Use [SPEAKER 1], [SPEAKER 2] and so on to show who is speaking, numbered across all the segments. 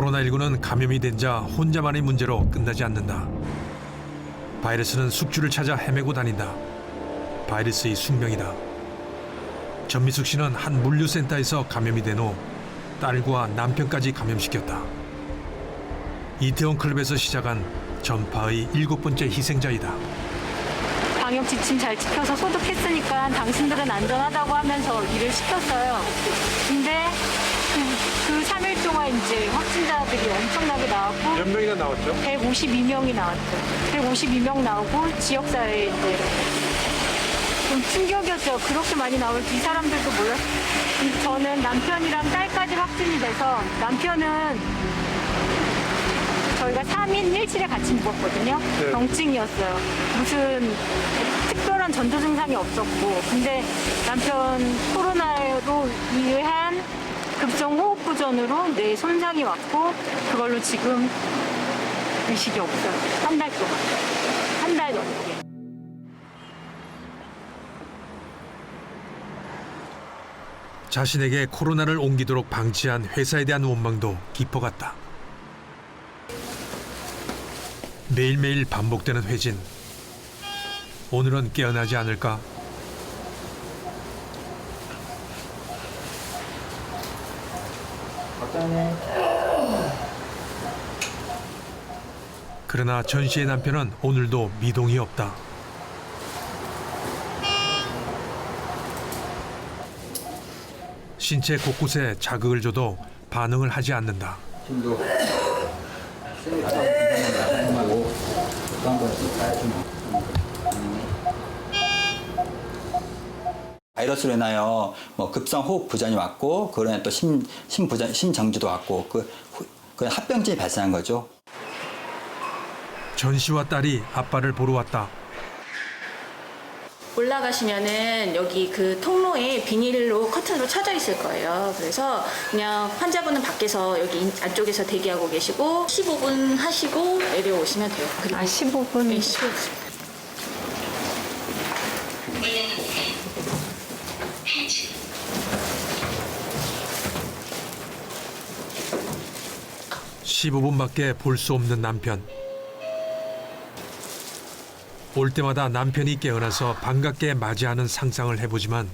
[SPEAKER 1] 코로나19는 감염이 된 자 혼자만의 문제로 끝나지 않는다. 바이러스는 숙주를 찾아 헤매고 다닌다. 바이러스의 숙명이다. 전미숙 씨는 한 물류센터에서 감염이 된 후 딸과 남편까지 감염시켰다. 이태원 클럽에서 시작한 전파의 7번째 희생자이다.
[SPEAKER 2] 방역 지침 잘 지켜서 소독했으니까 당신들은 안전하다고 하면서 일을 시켰어요. 근데 그 3일 동안 이제 확진자들이 엄청나게 나왔고
[SPEAKER 3] 몇 명이나 나왔죠?
[SPEAKER 2] 152명이 나왔죠. 152명 나오고 지역사회에 이제 좀 충격이었죠. 그렇게 많이 나올 줄 이 사람들도 몰랐어요. 저는 남편이랑 딸까지 확진이 돼서 남편은 저희가 3인 1실에 같이 묵었거든요.
[SPEAKER 3] 네.
[SPEAKER 2] 병증이었어요. 무슨 특별한 전조 증상이 없었고 근데 남편 코로나로 의한 급성 호흡부전으로 뇌에 손상이 왔고 그걸로 지금 의식이 없어요. 한 달 동안. 한 달 넘게.
[SPEAKER 1] 자신에게 코로나를 옮기도록 방치한 회사에 대한 원망도 깊어갔다. 매일매일 반복되는 회진. 오늘은 깨어나지 않을까? 그러나 전 씨의 남편은 오늘도 미동이 없다. 신체 곳곳에 자극을 줘도 반응을 하지 않는다.
[SPEAKER 4] 힘도 하고 또 한 번씩 가야죠. 바이러스로 인하여 뭐 급성 호흡 부전이 왔고 그러면 또 심부전, 심정지도 왔고 그 합병증이 발생한 거죠.
[SPEAKER 1] 전 씨와 딸이 아빠를 보러 왔다.
[SPEAKER 5] 올라가시면은 여기 그 통로에 비닐로 커튼으로 쳐져 있을 거예요. 그래서 그냥 환자분은 밖에서 여기 안쪽에서 대기하고 계시고 15분 하시고 내려오시면 돼요.
[SPEAKER 2] 아, 15분?
[SPEAKER 5] 네, 15분.
[SPEAKER 1] (15분밖에) 볼 수 없는 남편. 올 때마다 남편이 깨어나서 반갑게 맞이하는 상상을 해보지만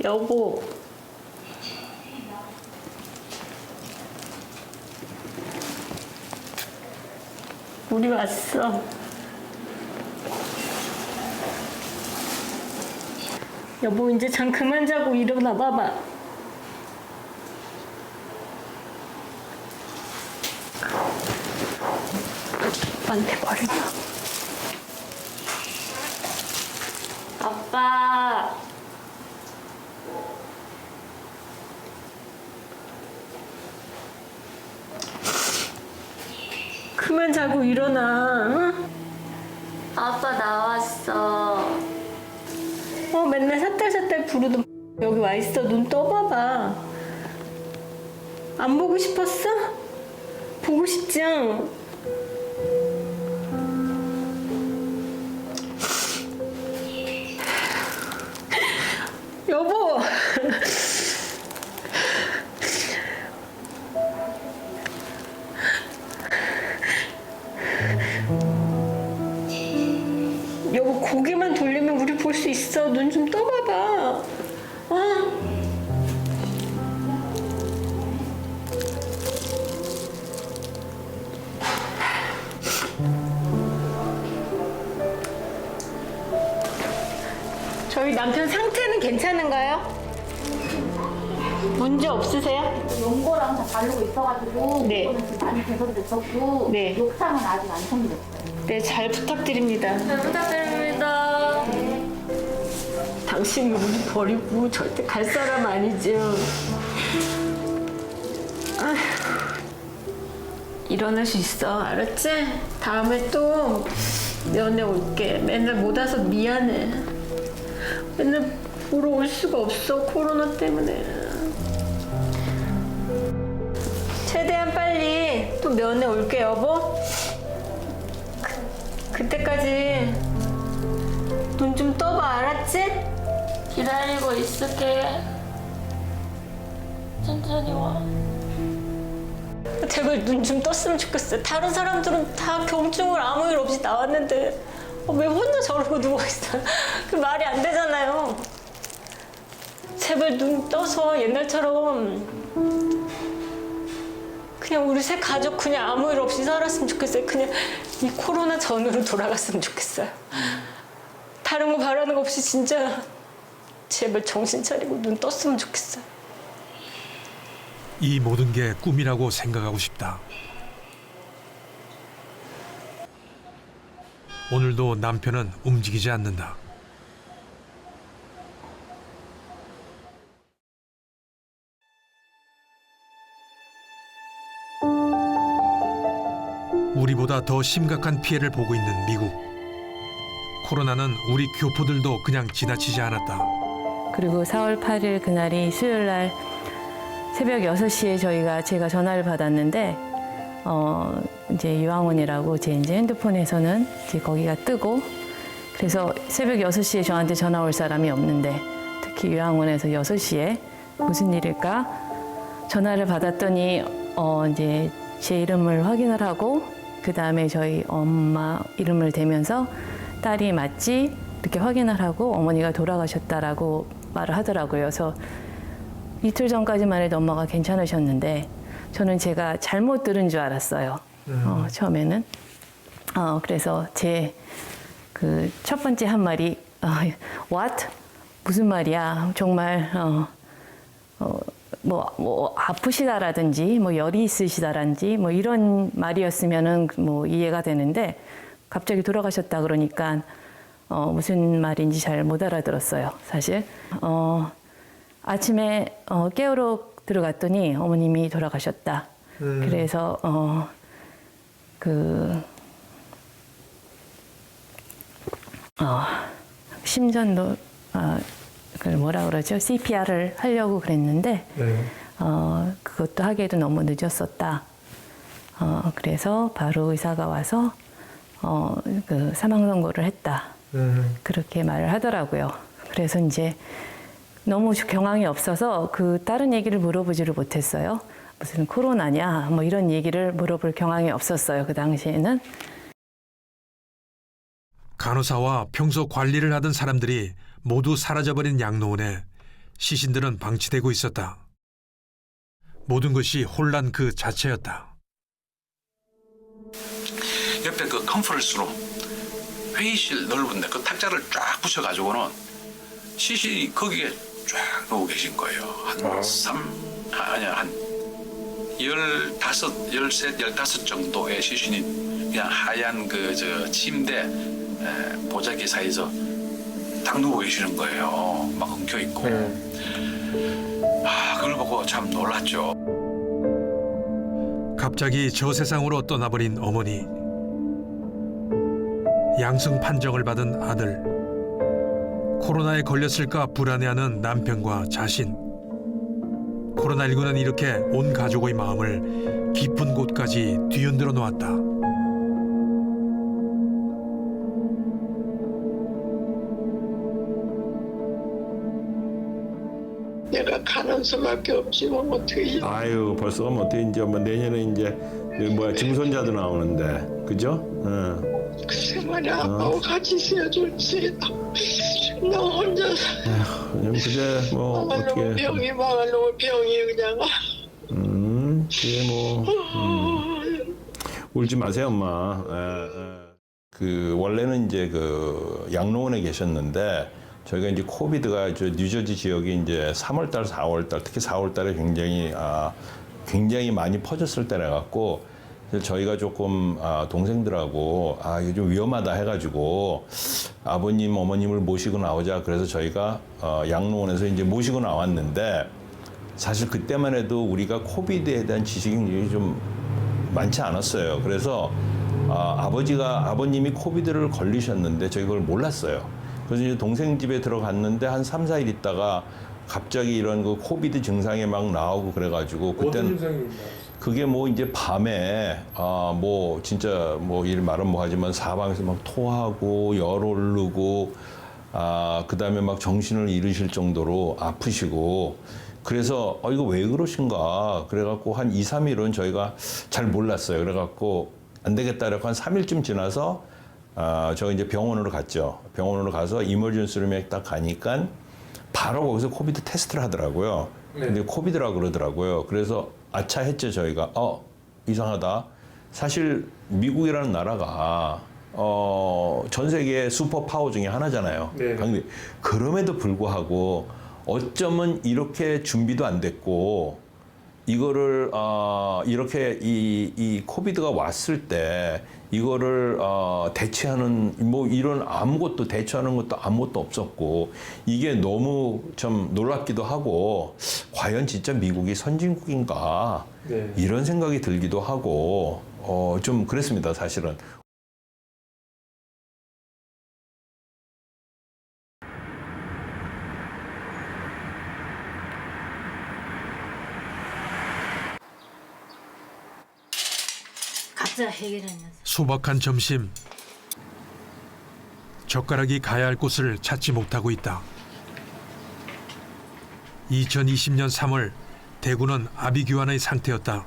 [SPEAKER 2] 여보. 우리 왔어. 여보 이제 잠 그만 자고 일어나 봐봐. 아빠한테 말해봐. 아빠. 그만 자고 일어나. 응? 아빠 나왔어. 맨날 삿달삿달 부르던 여기 와 있어. 눈 떠봐봐. 안 보고 싶었어? 보고 싶죠? 여보. 여보 고개만 돌리면 우리 볼 수 있어. 눈 좀 떠봐봐. 저희 남편 상태는 괜찮은가요? 문제 없으세요?
[SPEAKER 6] 연고랑 다 바르고 있어가지고
[SPEAKER 2] 네.
[SPEAKER 6] 그거는 지금 많이 개선됐었고
[SPEAKER 2] 네.
[SPEAKER 6] 욕탕은 아직 안 성공됐어요.
[SPEAKER 2] 네, 잘 부탁드립니다.
[SPEAKER 5] 잘 부탁드립니다.
[SPEAKER 2] 당신이 우리 버리고 절대 갈 사람 아니죠. 아휴, 일어날 수 있어, 알았지? 다음에 또 면회 올게. 맨날 못 와서 미안해. 맨날 보러 올 수가 없어, 코로나 때문에. 최대한 빨리 또 면회 올게, 여보. 그때까지 눈 좀 떠봐, 알았지?
[SPEAKER 5] 기다리고 있을게. 천천히 와.
[SPEAKER 3] 제발 눈 좀 떴으면 좋겠어요. 다른 사람들은 다 경증을 아무 일 없이 나왔는데 왜 혼자 저러고 누워있어요? 그 말이 안 되잖아요. 제발 눈 떠서 옛날처럼 그냥 우리 새 가족 그냥 아무 일 없이 살았으면 좋겠어요. 그냥 이 코로나 전으로 돌아갔으면 좋겠어요. 다른 거 바라는 거 없이 진짜 제발 정신 차리고 눈 떴으면 좋겠어요.
[SPEAKER 1] 이 모든 게 꿈이라고 생각하고 싶다. 오늘도 남편은 움직이지 않는다. 우리보다 더 심각한 피해를 보고 있는 미국. 코로나는 우리 교포들도 그냥 지나치지 않았다.
[SPEAKER 7] 그리고 4월 8일 그날이 수요일 날 새벽 6시에 제가 전화를 받았는데 이제 유황원이라고 제 이제 핸드폰에서는 이제 거기가 뜨고 그래서 새벽 6시에 저한테 전화 올 사람이 없는데 특히 유황원에서 6시에 무슨 일일까 전화를 받았더니 이제 제 이름을 확인을 하고 그 다음에 저희 엄마 이름을 대면서 딸이 맞지 이렇게 확인을 하고 어머니가 돌아가셨다라고 말을 하더라고요. 그래서 이틀 전까지만 해도 엄마가 괜찮으셨는데 저는 제가 잘못 들은 줄 알았어요. 처음에는. 그래서 제 그 첫 번째 한 말이 What? 무슨 말이야? 정말 뭐 아프시다라든지 뭐 열이 있으시다라든지 뭐 이런 말이었으면은 뭐 이해가 되는데 갑자기 돌아가셨다 그러니까 무슨 말인지 잘 못 알아들었어요. 사실 아침에 깨우러 들어갔더니 어머님이 돌아가셨다. 그래서 심전도 그걸 뭐라 그러죠? CPR을 하려고 그랬는데 그것도 하기에도 너무 늦었었다. 그래서 바로 의사가 와서 그 사망 선고를 했다. 그렇게 말을 하더라고요. 그래서 이제 너무 경황이 없어서 그 다른 얘기를 물어보지를 못했어요. 무슨 코로나냐 뭐 이런 얘기를 물어볼 경황이 없었어요. 그 당시에는.
[SPEAKER 1] 간호사와 평소 관리를 하던 사람들이 모두 사라져버린 양로원에 시신들은 방치되고 있었다. 모든 것이 혼란 그 자체였다.
[SPEAKER 8] 옆에 그 컨퍼런스룸 회의실 넓은데 그 탁자를 쫙 붙여가지고는 시신이 거기에 쫙 놓고 계신 거예요. 한 15 정도의 시신이 그냥 하얀 그 저 침대 보자기 사이에서 딱 누워 계시는 거예요. 막 엉켜 있고. 그걸 보고 참 놀랐죠.
[SPEAKER 1] 갑자기 저 세상으로 떠나버린 어머니. 양성 판정을 받은 아들. 코로나에 걸렸을까 불안해하는 남편과 자신. 코로나19는 이렇게 온 가족의 마음을 깊은 곳까지 뒤흔들어 놓았다.
[SPEAKER 9] 내가 가는 수밖에 없지 뭐 어떻게.
[SPEAKER 10] 아유 벌써 가면 어떻게 이제 뭐 내년에 이제 증손자도 나오는데 그죠?
[SPEAKER 9] 글쎄 말이야 아빠하고 같이 있어야 좋지. 나 혼자서
[SPEAKER 10] 그냥 그제 뭐 어떻게
[SPEAKER 9] 병이 막아놓은 병이 그냥.
[SPEAKER 10] 그게 뭐 울지 마세요 엄마. 그 원래는 이제 그 양로원에 계셨는데 저희가 이제 코비드가 저 뉴저지 지역이 이제 3월달, 4월달 특히 4월달에 굉장히 많이 퍼졌을 때라 갖고 저희가 조금 동생들하고 이게 좀 위험하다 해가지고 아버님, 어머님을 모시고 나오자 그래서 저희가 양로원에서 이제 모시고 나왔는데 사실 그때만 해도 우리가 코비드에 대한 지식이 굉장히 좀 많지 않았어요. 그래서 아버님이 코비드를 걸리셨는데 저희 그걸 몰랐어요. 그래서 이제 동생 집에 들어갔는데 한 3, 4일 있다가 갑자기 이런 그 코비드 증상이 막 나오고 그래가지고 그때는 그게 뭐 이제 밤에 뭐 진짜 뭐 일 말은 뭐 하지만 사방에서 막 토하고 열 오르고 그다음에 막 정신을 잃으실 정도로 아프시고 그래서 이거 왜 그러신가 그래갖고 한 2, 3일은 저희가 잘 몰랐어요. 그래갖고 안 되겠다 그래갖고 한 3일쯤 지나서 저 이제 병원으로 갔죠. 병원으로 가서 이머전시 룸에 딱 가니까 바로 거기서 코비드 테스트를 하더라고요. 근데 코비드라고 그러더라고요. 그래서 아차 했죠, 저희가. 이상하다. 사실 미국이라는 나라가 전 세계 슈퍼 파워 중에 하나잖아요. 근데 그럼에도 불구하고 어쩌면 이렇게 준비도 안 됐고 이거를 이렇게 이 코비드가 왔을 때 이거를 대체하는 뭐 이런 아무것도 대처하는 것도 아무것도 없었고 이게 너무 좀 놀랍기도 하고 과연 진짜 미국이 선진국인가 이런 생각이 들기도 하고 좀 그랬습니다, 사실은.
[SPEAKER 3] 각자 해결하는
[SPEAKER 1] 소박한 점심. 젓가락이 가야 할 곳을 찾지 못하고 있다. 2020년 3월 대구는 아비규환의 상태였다.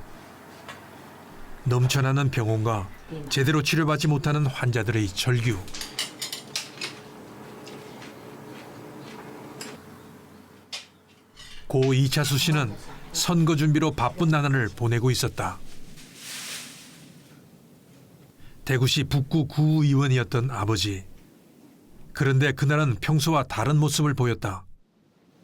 [SPEAKER 1] 넘쳐나는 병원과 제대로 치료받지 못하는 환자들의 절규. 고 이차수 씨는 선거 준비로 바쁜 나날을 보내고 있었다. 대구시 북구 구의원이었던 아버지. 그런데 그날은 평소와 다른 모습을 보였다.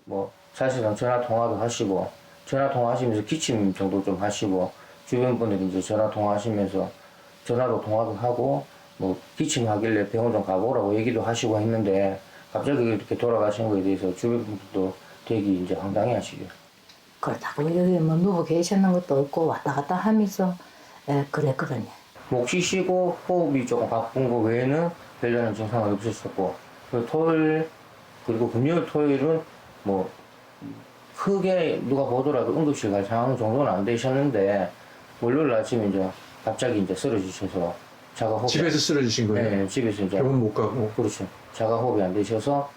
[SPEAKER 11] 뭐 사실상 전화 통화도 하시고 전화 통화하시면서 기침 정도 좀 하시고 주변 분들이 이제 전화 통화하시면서 전화로 통화도 하고 뭐 기침하길래 병원 좀 가보라고 얘기도 하시고 했는데 갑자기 이렇게 돌아가신 거에 대해서 주변 분들도 되게 이제 황당해하시죠.
[SPEAKER 6] 그렇다고 여기 뭐 누워 계셨는 것도 없고 왔다 갔다 하면서 그랬거든요.
[SPEAKER 11] 목 쉬시고 호흡이 조금 바쁜 거 외에는 별다른 증상은 없으셨고 그리고 토요일 그리고 금요일 토요일은 뭐 크게 누가 보더라도 응급실 갈 상황 정도는 안 되셨는데 월요일 아침에 이제 갑자기 이제 쓰러지셔서 자가 호흡
[SPEAKER 1] 집에서 쓰러지신 거예요?
[SPEAKER 11] 네, 집에서 이제
[SPEAKER 1] 병원 못 가고.
[SPEAKER 11] 그렇죠. 자가 호흡이 안 되셔서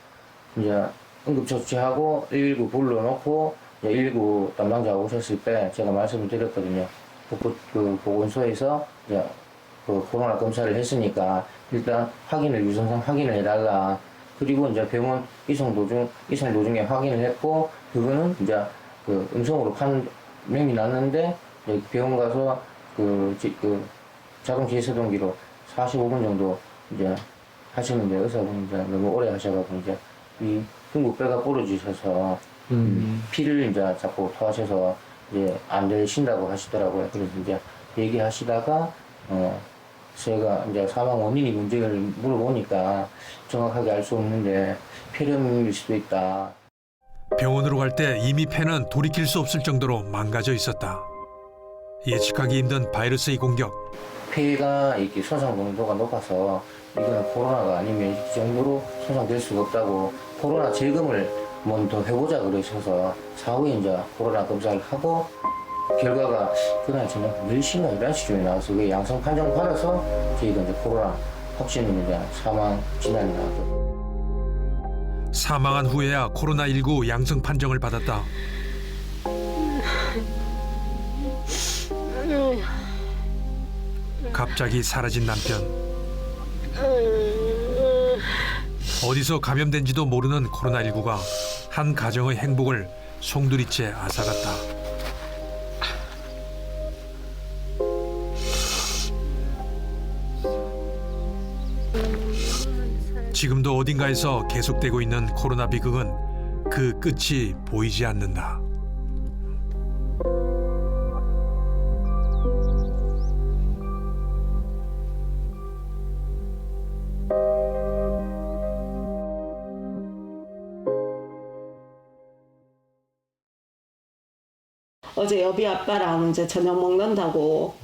[SPEAKER 11] 이제 응급처치하고 119 불러놓고 이제 119 담당자가 오셨을 때 제가 말씀을 드렸거든요. 그 보건소에서 이제 그 코로나 검사를 했으니까 일단 유선상 확인을 해달라. 그리고 이제 병원 이송 도중에 확인을 했고 그거는 이제 그 음성으로 판명이 났는데 병원 가서 그 자동 제세동기로 45분 정도 이제 하시는데 의사분이 이제 너무 오래 하셔가지고 이제 이 흉부뼈가 부러지셔서 피를 이제 자꾸 토하셔서 이제 안 되신다고 하시더라고요. 그래서 이제 얘기하시다가 제가 이제 사망 원인이 문제를 물어보니까 정확하게 알 수 없는데 폐렴일 수도 있다.
[SPEAKER 1] 병원으로 갈 때 이미 폐는 돌이킬 수 없을 정도로 망가져 있었다. 예측하기 힘든 바이러스의 공격.
[SPEAKER 11] 폐가 이렇게 손상 농도가 높아서 이거는 코로나가 아니면 이 정도로 손상될 수가 없다고 코로나 재검을 먼저 해보자 그러셔서 사후에 이제 코로나 검사를 하고 결과가 그날 저녁 10시나 11시쯤에 나와서 그 양성 판정 받아서 저희가 이제 코로나 확진으로 이제 사망 진단이 나왔거든요.
[SPEAKER 1] 사망한 후에야 코로나19 양성 판정을 받았다. 갑자기 사라진 남편. 어디서 감염된지도 모르는 코로나19가 한 가정의 행복을 송두리째 앗아갔다. 지금도 어딘가에서 계속되고 있는 코로나 비극은 그 끝이 보이지 않는다.
[SPEAKER 12] 어제 여비 아빠랑 이제 저녁 먹는다고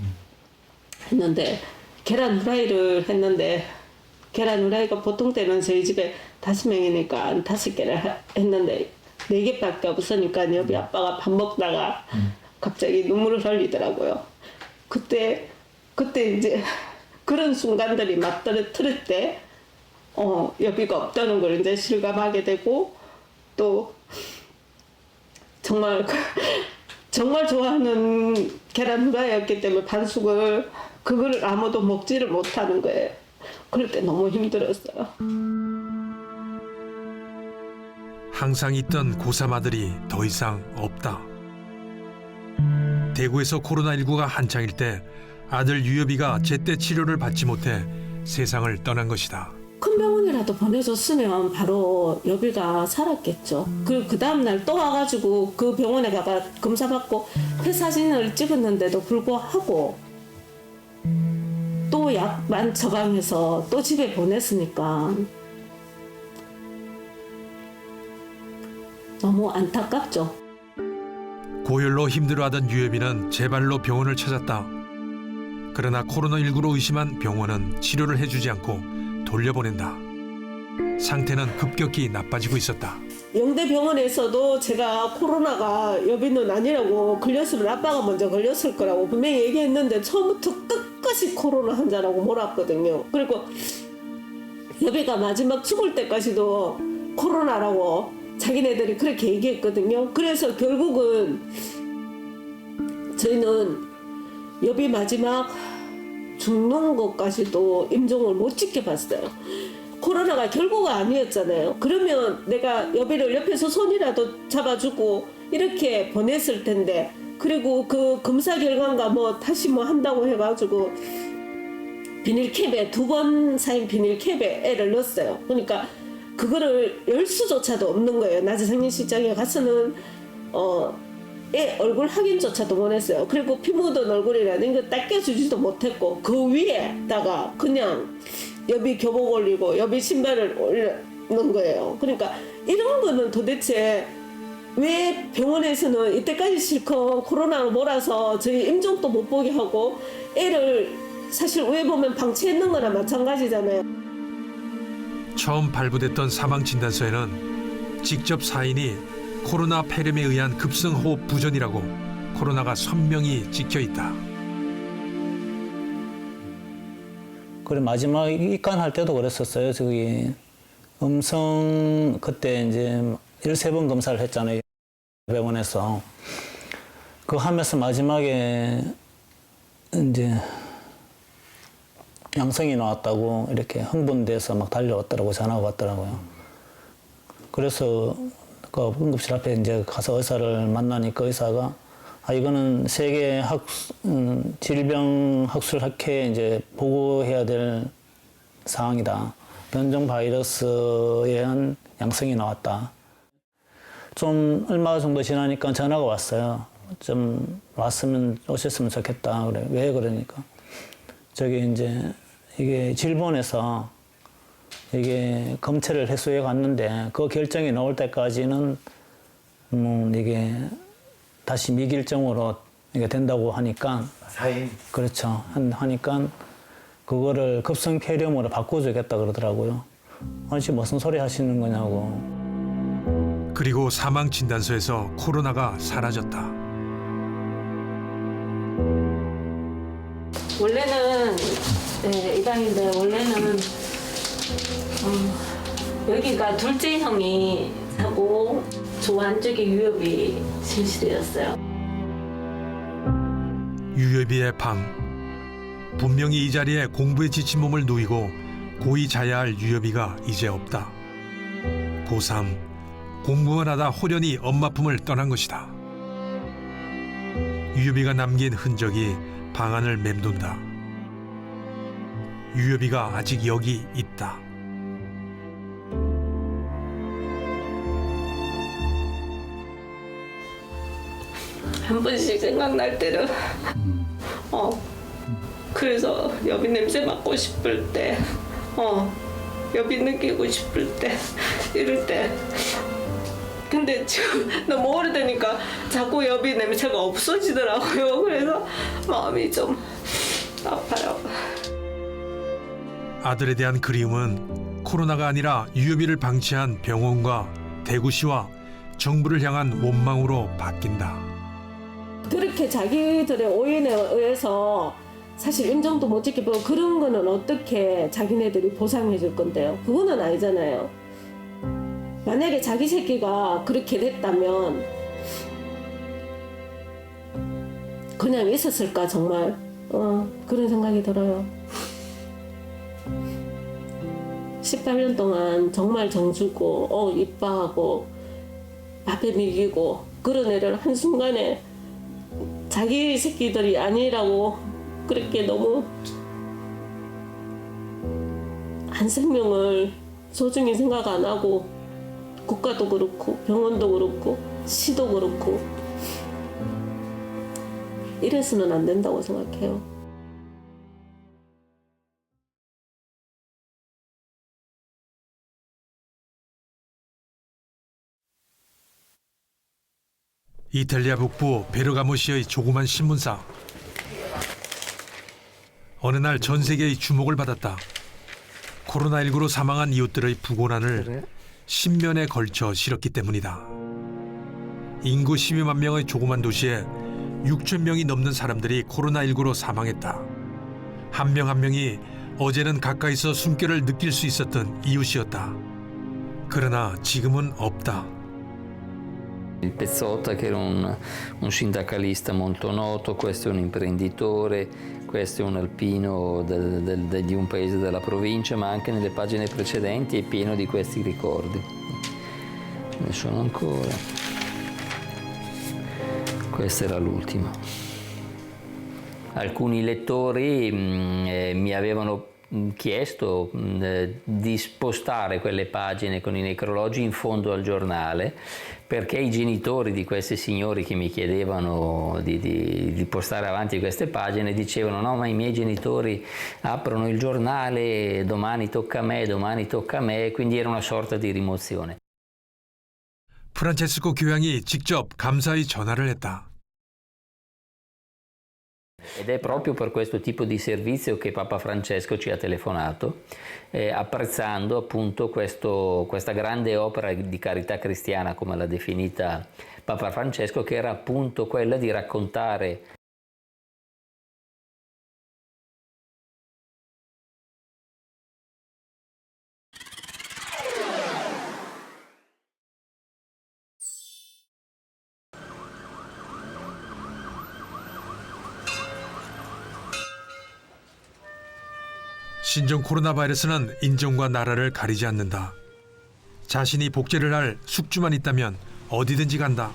[SPEAKER 12] 했는데 계란 후라이를 했는데 계란 후라이가 보통 때는 저희 집에 5명이니까 5개를 했는데 4개밖에 없으니까 여비 아빠가 밥 먹다가 갑자기 눈물을 흘리더라고요. 그때 이제 그런 순간들이 막 떨어뜨릴 때 여비가 없다는 걸 이제 실감하게 되고 또 정말 좋아하는 계란 후라이였기 때문에 반숙을 그거를 아무도 먹지를 못하는 거예요. 그럴 때 너무 힘들었어요.
[SPEAKER 1] 항상 있던 고3 아들이 더 이상 없다. 대구에서 코로나19가 한창일 때 아들 유엽이가 제때 치료를 받지 못해 세상을 떠난 것이다.
[SPEAKER 12] 큰 병원이라도 보내줬으면 바로 여비가 살았겠죠. 그리고 그 다음날 또 와가지고 그 병원에 가가 검사받고 폐 사진을 찍었는데도 불구하고 또 약만 처방해서 또 집에 보냈으니까 너무 안타깝죠.
[SPEAKER 1] 고열로 힘들어하던 유엽이는 제발로 병원을 찾았다. 그러나 코로나19로 의심한 병원은 치료를 해주지 않고 돌려보낸다. 상태는 급격히 나빠지고 있었다.
[SPEAKER 12] 영대병원에서도 제가 코로나가 여비는 아니라고 걸렸으면 아빠가 먼저 걸렸을 거라고 분명히 얘기했는데 처음부터 끝까지 코로나 환자라고 몰았거든요. 그리고 여비가 마지막 죽을 때까지도 코로나라고 자기네들이 그렇게 얘기했거든요. 그래서 결국은 저희는 여비 마지막 죽는 것까지도 임종을 못 지켜봤어요. 코로나가 결과가 아니었잖아요. 그러면 내가 여비를 옆에서 손이라도 잡아주고 이렇게 보냈을 텐데, 그리고 그 검사 결과가 뭐 다시 뭐 한다고 해가지고 비닐캡에 2번 사인 비닐캡에 애를 넣었어요. 그러니까 그거를 열 수조차도 없는 거예요. 낮에 생리실장에 가서는 애 얼굴 확인조차도 못 했어요. 그리고 피 묻은 얼굴이라는 거 닦여주지도 못했고 그 위에다가 그냥 여비 교복 올리고 여비 신발을 올리는 거예요. 그러니까 이런 거는 도대체 왜 병원에서는 이때까지 실컷 코로나로 몰아서 저희 임종도 못 보게 하고 애를 사실 왜 보면 방치했는 거나 마찬가지잖아요.
[SPEAKER 1] 처음 발부됐던 사망진단서에는 직접 사인이 코로나 폐렴에 의한 급성호흡 부전이라고 코로나가 선명히 찍혀있다.
[SPEAKER 13] 그래 마지막 입관할 때도 그랬었어요. 저기 음성 그때 이제 13번 검사를 했잖아요. 병원에서. 그거 하면서 마지막에 이제 양성이 나왔다고 이렇게 흥분돼서 막 달려왔더라고 전화가 왔더라고요. 그래서 그 응급실 앞에 이제 가서 의사를 만나니까 의사가 이거는 세계 질병학술학회에 이제 보고해야 될 사항이다. 변종 바이러스에 의한 양성이 나왔다. 좀 얼마 정도 지나니까 전화가 왔어요. 좀 오셨으면 좋겠다. 그래. 왜 그러니까 저기 이제 이게 질본에서 이게 검체를 해소해 갔는데 그 결정이 나올 때까지는 이게 다시 미결정으로 이게 된다고 하니까
[SPEAKER 14] 사인
[SPEAKER 13] 그렇죠. 하니까 그거를 급성 폐렴으로 바꿔주겠다 그러더라고요. 아니 무슨 소리 하시는 거냐고.
[SPEAKER 1] 그리고 사망 진단서에서 코로나가 사라졌다.
[SPEAKER 12] 원래는 이방인데 원래는 여기가 둘째 형이 하고 저 안쪽에 유엽이 실시되었어요.
[SPEAKER 1] 유엽이의 방. 분명히 이 자리에 공부에 지친 몸을 누이고 고이 자야할 유엽이가 이제 없다. 고3 공부만 하다 호련히 엄마 품을 떠난 것이다. 유엽이가 남긴 흔적이 방안을 맴돈다. 유엽이가 아직 여기 있다.
[SPEAKER 12] 한 번씩 생각날 때는 그래서 여비 냄새 맡고 싶을 때 여비 느끼고 싶을 때 이럴 때 근데 지금 너무 오래되니까 자꾸 여비 냄새가 없어지더라고요. 그래서 마음이 좀 아파요.
[SPEAKER 1] 아들에 대한 그리움은 코로나가 아니라 유엽이를 방치한 병원과 대구시와 정부를 향한 원망으로 바뀐다.
[SPEAKER 12] 그렇게 자기들의 오인에 의해서 사실 임종도 못 지켜보고 그런 거는 어떻게 자기네들이 보상해 줄 건데요? 그거는 아니잖아요. 만약에 자기 새끼가 그렇게 됐다면 그냥 있었을까 정말 그런 생각이 들어요. 18년 동안 정말 정주고 이뻐하고 밥에 먹이고 그런 애를 한순간에 자기 새끼들이 아니라고 그렇게 너무 한 생명을 소중히 생각 안 하고 국가도 그렇고 병원도 그렇고 시도 그렇고 이래서는 안 된다고 생각해요.
[SPEAKER 1] 이탈리아 북부 베르가모시의 조그만 신문사. 어느 날 전 세계의 주목을 받았다. 코로나19로 사망한 이웃들의 부고난을 10년에 걸쳐 실었기 때문이다. 인구 12만 명의 조그만 도시에 6천 명이 넘는 사람들이 코로나19로 사망했다. 한 명 한 명이 어제는 가까이서 숨결을 느낄 수 있었던 이웃이었다. 그러나 지금은 없다.
[SPEAKER 14] Il Pezzotta, che era un sindacalista molto noto, questo è un imprenditore, questo è un alpino di un paese della provincia, ma anche nelle pagine precedenti è pieno di questi ricordi. Ne sono ancora. Questa era l'ultima. Alcuni lettori mi avevano chiesto di spostare quelle pagine con i necrologi in fondo al giornale, perché i genitori di questi signori che mi chiedevano di portare avanti queste pagine dicevano: no, ma i miei genitori aprono il giornale, domani tocca a me, quindi era una sorta di rimozione.
[SPEAKER 1] 프란체스코 교황이 직접 감사의 전화를 했다.
[SPEAKER 14] Ed è proprio per questo tipo di servizio che Papa Francesco ci ha telefonato, apprezzando appunto questa grande opera di carità cristiana, come l'ha definita Papa Francesco, che era appunto quella di raccontare
[SPEAKER 1] 신종 코로나 바이러스는 인종과 나라를 가리지 않는다. 자신이 복제를 할 숙주만 있다면 어디든지 간다.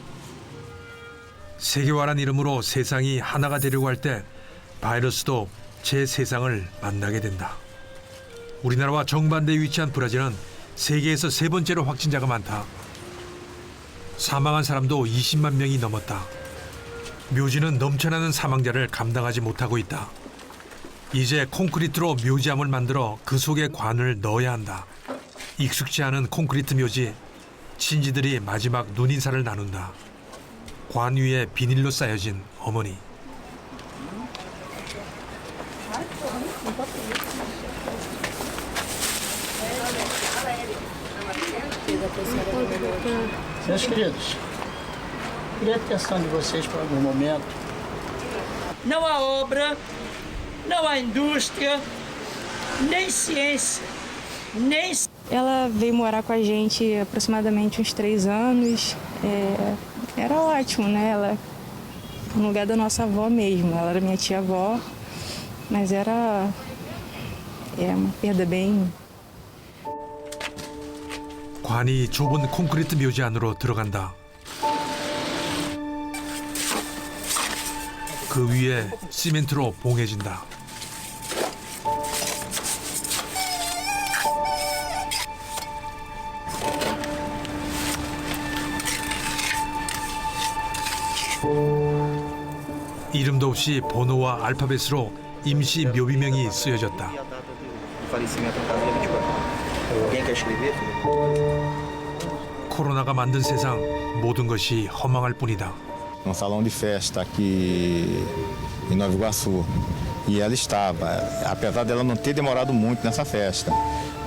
[SPEAKER 1] 세계화란 이름으로 세상이 하나가 되려고 할 때 바이러스도 제 세상을 만나게 된다. 우리나라와 정반대에 위치한 브라질은 세계에서 세 번째로 확진자가 많다. 사망한 사람도 20만 명이 넘었다. 묘지는 넘쳐나는 사망자를 감당하지 못하고 있다. 이제 콘크리트로 묘지암을 만들어 그 속에 관을 넣어야 한다. 익숙지 않은 콘크리트 묘지, 친지들이 마지막 눈인사를 나눈다. 관 위에 비닐로 쌓여진 어머니.
[SPEAKER 15] Meus queridos, queria a atenção de vocês por algum momento. Não há obra, não há indústria, nem ciência, nem...
[SPEAKER 16] Ela veio morar com a gente aproximadamente uns 3 anos. Era ótimo, né? Ela no lugar da nossa avó mesmo. Ela era minha tia-avó, mas era uma perda bem...
[SPEAKER 1] 관이 좁은 콘크리트 묘지 안으로 들어간다. 그 위에 시멘트로 봉해진다. 이름도 없이 번호와 알파벳으로 임시 묘비명이 쓰여졌다. 코로나가 만든 세상, 모든 것이 허망할 뿐이다.
[SPEAKER 17] Um salão de festa aqui em Nova Iguaçu. E ela estava, apesar dela não ter demorado muito nessa festa,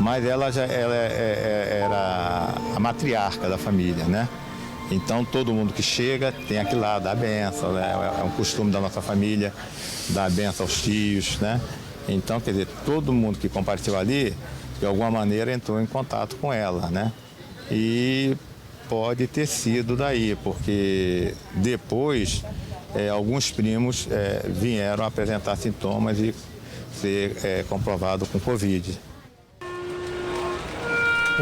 [SPEAKER 17] mas ela era a matriarca da família, né? Então todo mundo que chega tem aqui lá, dá a benção, né? É um costume da nossa família, dar a benção aos tios, né? Então, quer dizer, todo mundo que compareceu ali, de alguma maneira entrou em contato com ela, né? E pode ter sido daí, porque depois alguns primos vieram apresentar sintomas e ser comprovado com Covid.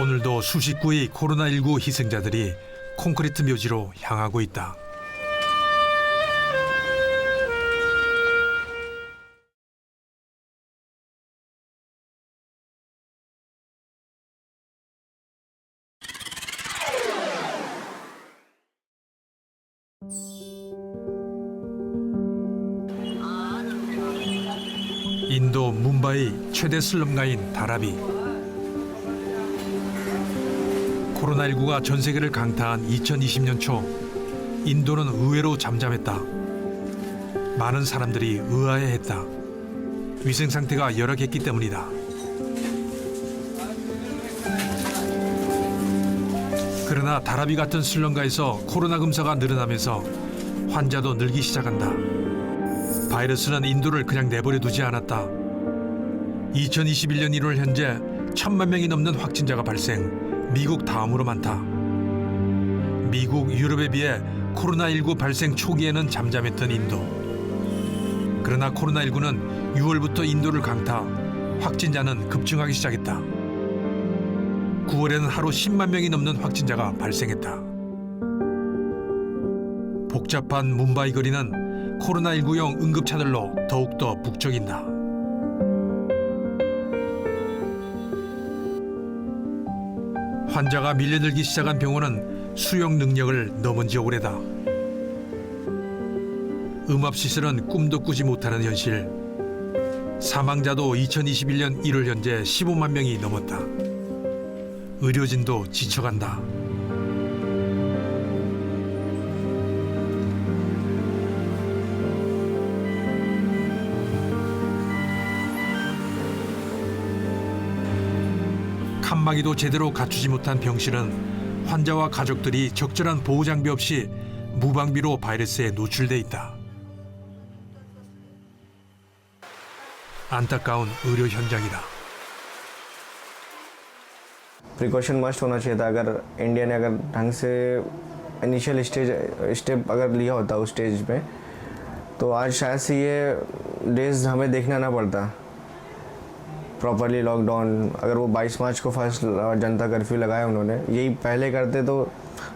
[SPEAKER 1] 오늘도 수십 구의 코로나19 희생자들이 콘크리트 묘지로 향하고 있다. 인도 뭄바이 최대 슬럼가인 다라비. 코로나19가 전 세계를 강타한 2020년 초 인도는 의외로 잠잠했다. 많은 사람들이 의아해했다. 위생 상태가 열악했기 때문이다. 그러나 다라비 같은 슬럼가에서 코로나 검사가 늘어나면서 환자도 늘기 시작한다. 바이러스는 인도를 그냥 내버려 두지 않았다. 2021년 1월 현재 1,000만 명이 넘는 확진자가 발생, 미국 다음으로 많다. 미국, 유럽에 비해 코로나19 발생 초기에는 잠잠했던 인도. 그러나 코로나19는 6월부터 인도를 강타, 확진자는 급증하기 시작했다. 9월에는 하루 10만 명이 넘는 확진자가 발생했다. 복잡한 뭄바이 거리는 코로나19용 응급차들로 더욱더 북적인다. 환자가 밀려들기 시작한 병원은 수용 능력을 넘은 지 오래다. 음압시설은 꿈도 꾸지 못하는 현실. 사망자도 2021년 1월 현재 15만 명이 넘었다. 의료진도 지쳐간다. 칸막이도 제대로 갖추지 못한 병실은 환자와 가족들이 적절한 보호 장비 없이 무방비로 바이러스에 노출돼 있다. 안타까운 의료 현장이다.
[SPEAKER 18] Precaution must होना चाहिए था। अगर इंडिया ने अगर ढंग से initial step अगर लिया होता उस स्टेज में, तो आज शायद से ये डेज हमें देखना ना पड़ता। प्रॉपरली लॉकडाउन, अगर वो 22 मार्च को फर्स्ट जनता कर्फ्यू लगाया उन्होंने, यही पहले करते तो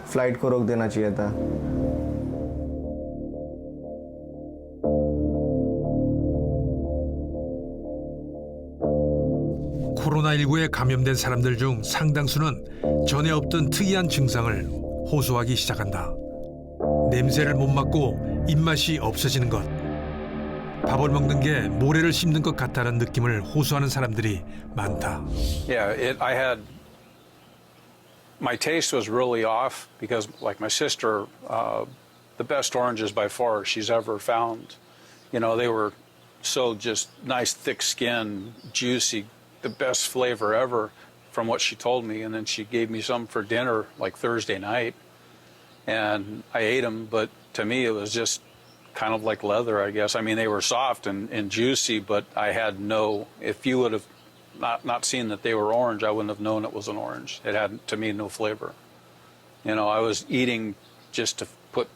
[SPEAKER 18] फ्लाइट को रोक देना चाहिए था।
[SPEAKER 1] 코로나19에 감염된 사람들 중 상당수는 전에 없던 특이한 증상을 호소하기 시작한다. 냄새를 못 맡고 입맛이 없어지는 것, 밥을 먹는 게 모래를 씹는 것 같다는 느낌을 호소하는 사람들이 많다.
[SPEAKER 8] Yeah, my taste was really off because, like my sister, the best oranges by far she's ever found. You know, they were so just nice, thick skin, juicy, the best flavor ever from what she told me. And then she gave me some for dinner like Thursday night, and I ate them, but to me it was just kind of like leather, I guess. I mean, they were soft and juicy, but I had no, if you would have not seen that they were orange, I wouldn't have known it was an orange. It had, to me, no flavor. You know, I was eating just to put,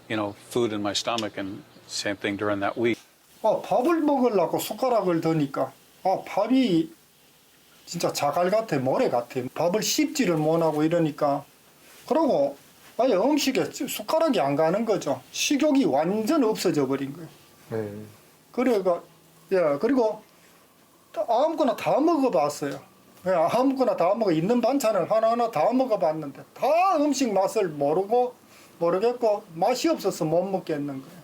[SPEAKER 8] food in my stomach, and same thing during that week.
[SPEAKER 19] 밥을 먹으려고 숟가락을 드니까 밥이 진짜 자갈 같아, 모래 같아. 밥을 씹지를 못하고 이러니까, 그러고 아예 음식에 숟가락이 안 가는 거죠. 식욕이 완전 없어져 버린 거예요. 그리고 아무거나 다 먹어봤어요. 아무거나 다 먹어, 있는 반찬을 하나하나 다 먹어봤는데 다 음식 맛을 모르겠고 맛이 없어서 못 먹겠는 거예요.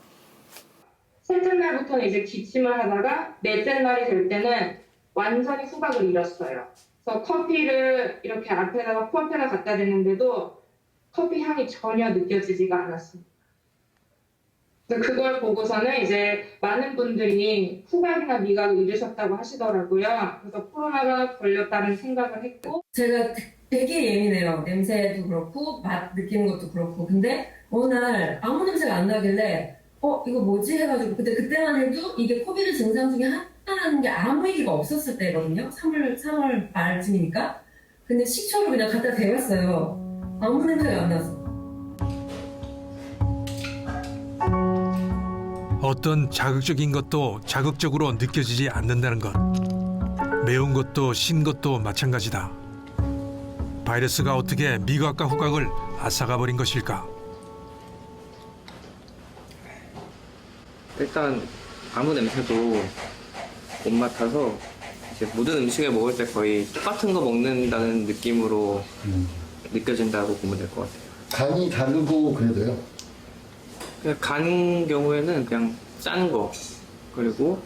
[SPEAKER 20] 셋째 날부터는 이제 기침을 하다가 넷째 날이 될 때는 완전히 후각을 잃었어요. 그래서 커피를 이렇게 앞에다가 코앞에다 갖다 대는데도 커피 향이 전혀 느껴지지가 않았습니다. 그래서 그걸 보고서는 이제 많은 분들이 후각이나 미각을 잃으셨다고 하시더라고요. 그래서 코로나가 걸렸다는 생각을 했고,
[SPEAKER 21] 제가 되게 예민해요. 냄새도 그렇고 맛 느끼는 것도 그렇고. 근데 어느 날 아무 냄새가 안 나길래 이거 뭐지 해가지고, 그때만 해도 이게 코비드 증상 중에 하나라는 게 아무 얘기가 없었을 때거든요. 3월 말쯤이니까. 근데 식초를 그냥 갖다 대봤어요. 아무 냄새가 안 났어.
[SPEAKER 1] 어떤 자극적인 것도 자극적으로 느껴지지 않는다는 것. 매운 것도 신 것도 마찬가지다. 바이러스가 어떻게 미각과 후각을 앗아가 버린 것일까?
[SPEAKER 18] 일단 아무 냄새도 못 맡아서 이제 모든 음식을 먹을 때 거의 똑같은 거 먹는다는 느낌으로 느껴진다고 보면 될 것 같아요.
[SPEAKER 4] 간이 다르고 그래도요?
[SPEAKER 18] 그냥 간 경우에는 그냥 짠 거, 그리고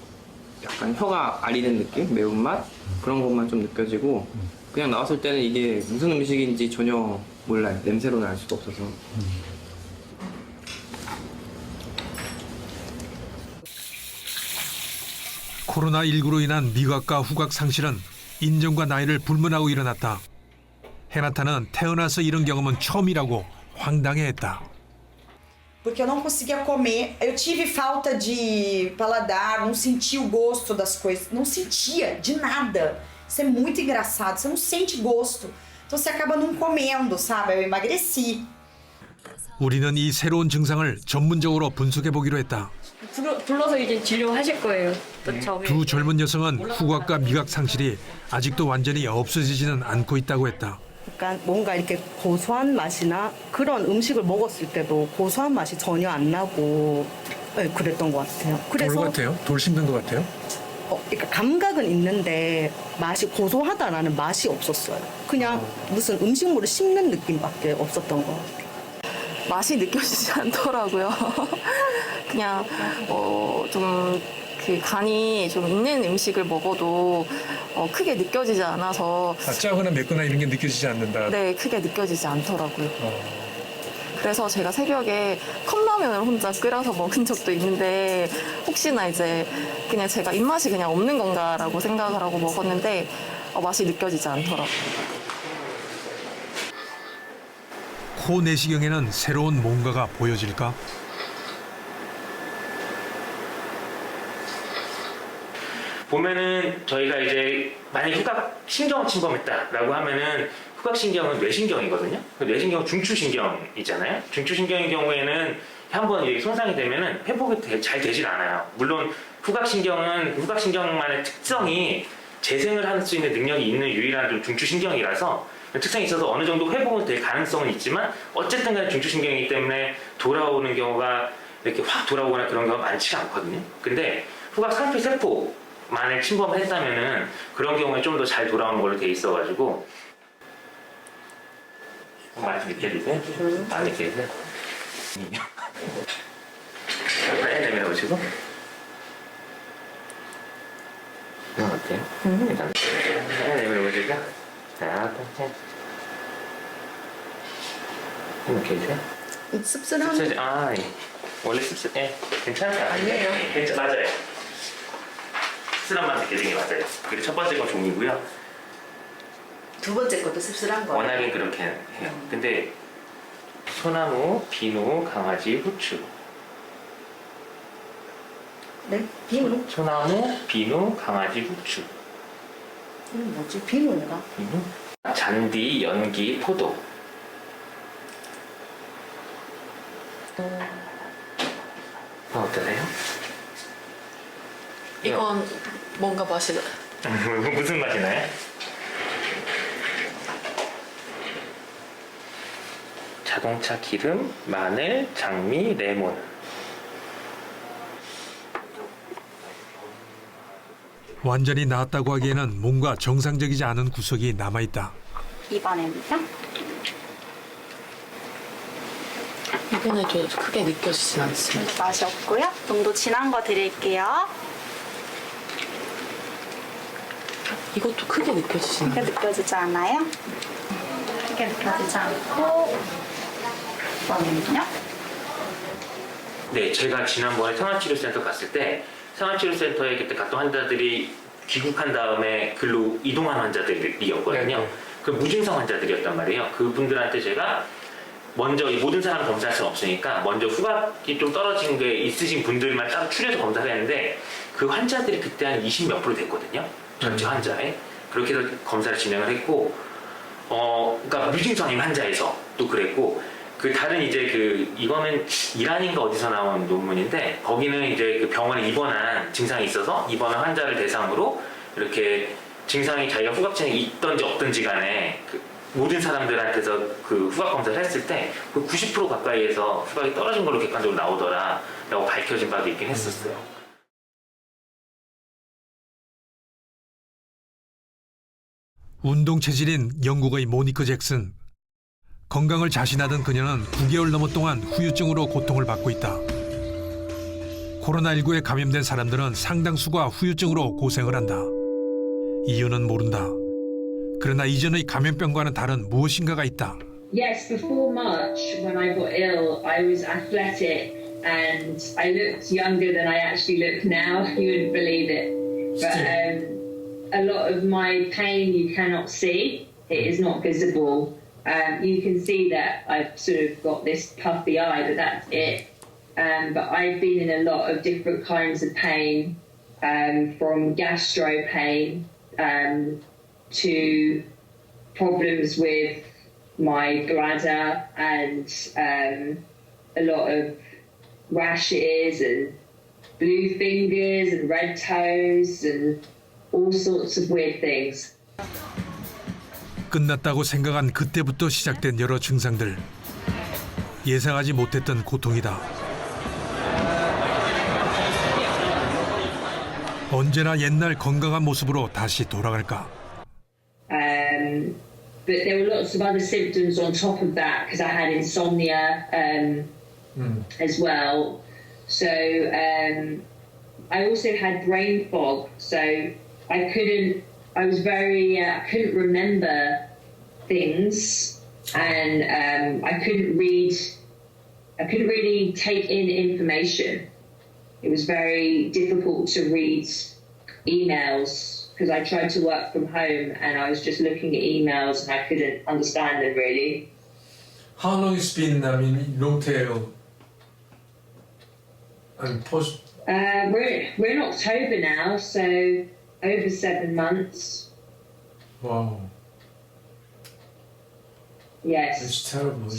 [SPEAKER 18] 약간 혀가 아리는 느낌? 매운맛? 그런 것만 좀 느껴지고 그냥 나왔을 때는 이게 무슨 음식인지 전혀 몰라요. 냄새로는 알 수가 없어서.
[SPEAKER 1] 코로나19로 인한 미각과 후각 상실은 인종과 나이를 불문하고 일어났다. 헤나타는 태어나서 이런 경험은 처음이라고 황당해했다.
[SPEAKER 22] Porque eu não conseguia comer, eu tive falta de paladar, não sentia o gosto das coisas, não sentia de nada. Isso é muito engraçado, você não sente gosto, então você acaba não comendo, sabe? Eu emagreci.
[SPEAKER 1] 우리는 이 새로운 증상을 전문적으로 분석해 보기로 했다.
[SPEAKER 3] 불러서 이제 진료하실 거예요. 또 처음에.
[SPEAKER 1] 두 젊은 여성은 후각과 미각 상실이 아직도 완전히 없어지지는 않고 있다고 했다.
[SPEAKER 23] 그러니까 뭔가 이렇게 고소한 맛이나 그런 음식을 먹었을 때도 고소한 맛이 전혀 안 나고 네, 그랬던 것 같아요. 그래서
[SPEAKER 1] 돌 같아요? 돌 씹는 것 같아요?
[SPEAKER 23] 그러니까 감각은 있는데 맛이 고소하다라는 맛이 없었어요. 그냥 무슨 음식물을 씹는 느낌밖에 없었던 것 같아요.
[SPEAKER 24] 맛이 느껴지지 않더라고요. 그냥 좀 그 간이 좀 있는 음식을 먹어도 크게 느껴지지 않아서
[SPEAKER 1] 짜거나 맵거나 이런 게 느껴지지 않는다.
[SPEAKER 24] 네, 크게 느껴지지 않더라고요. 그래서 제가 새벽에 컵라면을 혼자 끓여서 먹은 적도 있는데 혹시나 이제 그냥 제가 입맛이 그냥 없는 건가라고 생각을 하고 먹었는데 맛이 느껴지지 않더라고요.
[SPEAKER 1] 코 내시경에는 새로운 뭔가가 보여질까?
[SPEAKER 25] 보면은 저희가 이제 만약 후각 신경을 침범했다라고 하면은 후각신경은 뇌신경이거든요. 뇌신경은 중추신경이잖아요. 중추신경의 경우에는 한번 이게 손상이 되면은 회복이 잘 되질 않아요. 물론 후각신경만의 특성이 재생을 할 수 있는 능력이 있는 유일한 좀 중추신경이라서 특성이 있어서 어느 정도 회복은 될 가능성은 있지만 어쨌든 간에 중추신경이기 때문에 돌아오는 경우가 이렇게 확 돌아오거나 그런 경우가 많지가 않거든요. 근데 후각 상피 세포만을 침범을 했다면은 그런 경우에 좀 더 잘 돌아오는 걸로 돼 있어가지고 많이 느껴지세요? 안 느껴지세요? 해 내밀어보시고 어때요? 일단 해 내밀어보시고 자, 느껴지세요?
[SPEAKER 21] 씁쓸한
[SPEAKER 25] 원래 괜찮아요.
[SPEAKER 21] 아니에요.
[SPEAKER 25] 맞아요. 씁쓸한 맛 느껴지는 게 맞아요. 그리고 첫 번째 건 종이고요.
[SPEAKER 21] 두 번째 것도 씁쓸한 거예요.
[SPEAKER 25] 워낙에 그렇게 해요. 근데 소나무, 비누, 강아지, 후추.
[SPEAKER 21] 네? 비누?
[SPEAKER 25] 소나무, 비누, 강아지, 후추.
[SPEAKER 21] 뭐지? 비누인가?
[SPEAKER 25] 비누? 잔디, 연기, 포도. 어떠세요?
[SPEAKER 24] 이건 뭔가 맛이
[SPEAKER 25] 무슨 맛이 나요? 자동차 기름, 마늘, 장미, 레몬.
[SPEAKER 1] 완전히 나았다고 하기에는 뭔가 정상적이지 않은 구석이 남아있다.
[SPEAKER 2] 입안입니다.
[SPEAKER 24] 이번에 좀 크게 느껴지진 않습니다.
[SPEAKER 2] 맛이 없고요. 좀 더 진한 거 드릴게요.
[SPEAKER 24] 이것도 크게 느껴지진 않아요.
[SPEAKER 2] 크게 느껴지지 않아요? 크게 느껴지지 않고 이번에는요?
[SPEAKER 25] 네, 제가 지난번에 생활치료센터 갔을 때 생활치료센터에 그때 갔던 환자들이 귀국한 다음에 글로 이동한 환자들이었거든요. 그 무증상 환자들이었단 말이에요. 그분들한테 제가 먼저 이 모든 사람 검사할 수는 없으니까 먼저 후각이 좀 떨어진 게 있으신 분들만 따로 추려서 검사를 했는데 그 환자들이 그때 한 20몇 % 됐거든요. 전체 환자에. 그렇게 해서 검사를 진행을 했고 그러니까 무증상인 환자에서 또 그랬고 그 다른 이제 그 이거는 이란인가 어디서 나온 논문인데 거기는 이제 그 병원에 입원한 증상이 있어서 입원한 환자를 대상으로 이렇게 증상이 자기가 후각증이 있던지 없던지 간에 그 모든 사람들한테서 그 후각 검사를 했을 때 그 90% 가까이에서 후각이 떨어진 걸로 객관적으로 나오더라라고 밝혀진 바도 있긴 했었어요.
[SPEAKER 1] 운동 체질인 영국의 모니커 잭슨. 건강을 자신하던 그녀는 9개월 넘어 동안 후유증으로 고통을 받고 있다. 코로나19에 감염된 사람들은 상당수가 후유증으로 고생을 한다. 이유는 모른다. 그러나 이전의 감염병과는 다른 무엇인가가 있다.
[SPEAKER 5] Yes, before March, when I got ill, I was athletic and I looked younger than I actually look now. You wouldn't believe it. But a lot of my pain you cannot see. It is not visible. You can see that I've sort of got this puffy eye, but that's it. But I've been in a lot of different kinds of pain, from gastro pain to problems with my bladder and a lot of rashes and blue fingers and red toes and all sorts of weird things.
[SPEAKER 1] 끝났다고 생각한 그때부터 시작된 여러 증상들. 예상하지 못했던 고통이다. 언제나 옛날 건강한 모습으로 다시 돌아갈까?
[SPEAKER 5] But there were lots of other symptoms on top of that because I had insomnia as well. So I also had brain fog. So I couldn't remember things, and I couldn't really take in information. It was very difficult to read emails because I tried to work from home and I was just looking at emails and I couldn't understand them really.
[SPEAKER 1] How long it's been? I mean, long tail. And post.
[SPEAKER 5] We're in October now, so over 7 months.
[SPEAKER 1] Wow.
[SPEAKER 5] Yes.
[SPEAKER 1] It's terrible.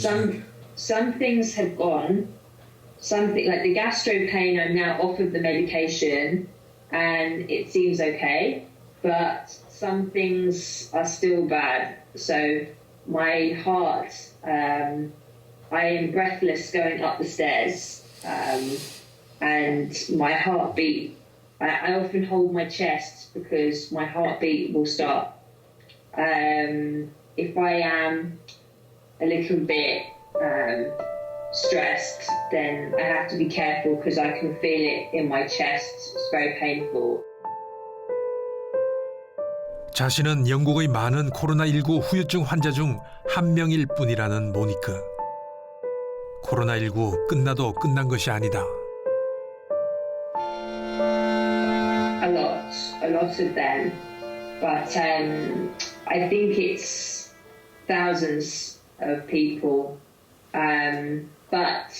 [SPEAKER 5] Some things have gone. Something like the gastro pain, I'm now off of the medication, and it seems okay. But some things are still bad. So my heart, I am breathless going up the stairs, and my heartbeat. I often hold my chest because my heartbeat will stop. If I am a little bit stressed, then I have to be careful because I can feel it in my chest. It's very painful.
[SPEAKER 1] 자신은 영국의 많은 코로나19 후유증 환자 중 한 명일 뿐이라는 모니크. 코로나19 끝나도 끝난 것이 아니다.
[SPEAKER 5] A lot of them, but I think it's thousands of people. But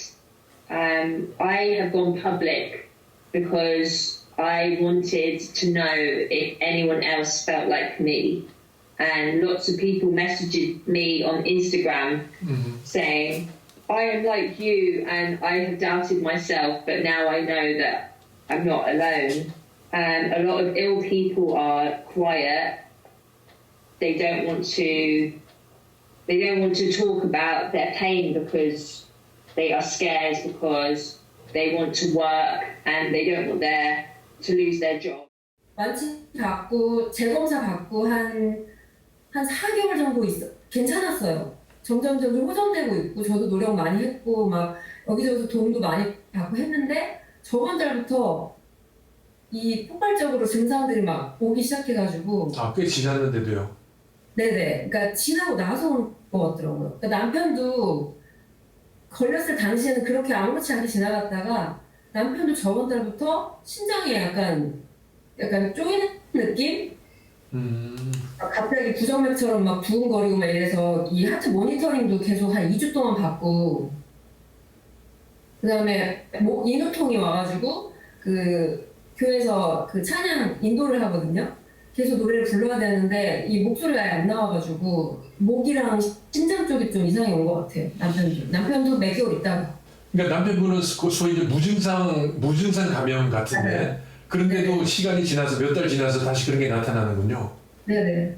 [SPEAKER 5] I have gone public because I wanted to know if anyone else felt like me. And lots of people messaged me on Instagram saying, I am like you and I have doubted myself, but now I know that I'm not alone. And a lot of ill people are quiet. They don't want to talk about their pain because they are scared, because they want to work and they don't want to lose their job.
[SPEAKER 21] 완치 받고 재검사 받고 한 4개월 정도 괜찮았어요. 점점 호전되고 있고 저도 노력 많이 했고 막 여기저기서 도움도 많이 받고 했는데 저번 달부터 이 폭발적으로 증상들이 막 오기 시작해가지고
[SPEAKER 1] 꽤 지났는데도요?
[SPEAKER 21] 네네. 그러니까 지나고 나서 온 것 같더라고요. 그러니까 남편도 걸렸을 당시에는 그렇게 아무렇지 않게 지나갔다가 남편도 저번 달부터 심장이 약간 쪼이는 느낌? 갑자기 부정맥처럼 막 두근거리고 막 이래서 이 하트 모니터링도 계속 한 2주 동안 받고 그 다음에 인후통이 와가지고 그 교회에서 그 찬양 인도를 하거든요. 계속 노래를 불러야 되는데 이 목소리가 아예 안 나와가지고 목이랑 심장 쪽이 좀 이상이 온 것 같아요. 남편도 몇 개월 있다가.
[SPEAKER 1] 그러니까 남편분은 소위 이제 무증상 감염 같은데 그런데도
[SPEAKER 21] 네.
[SPEAKER 1] 시간이 지나서 몇 달 지나서 다시 그런 게 나타나는군요.
[SPEAKER 21] 네네.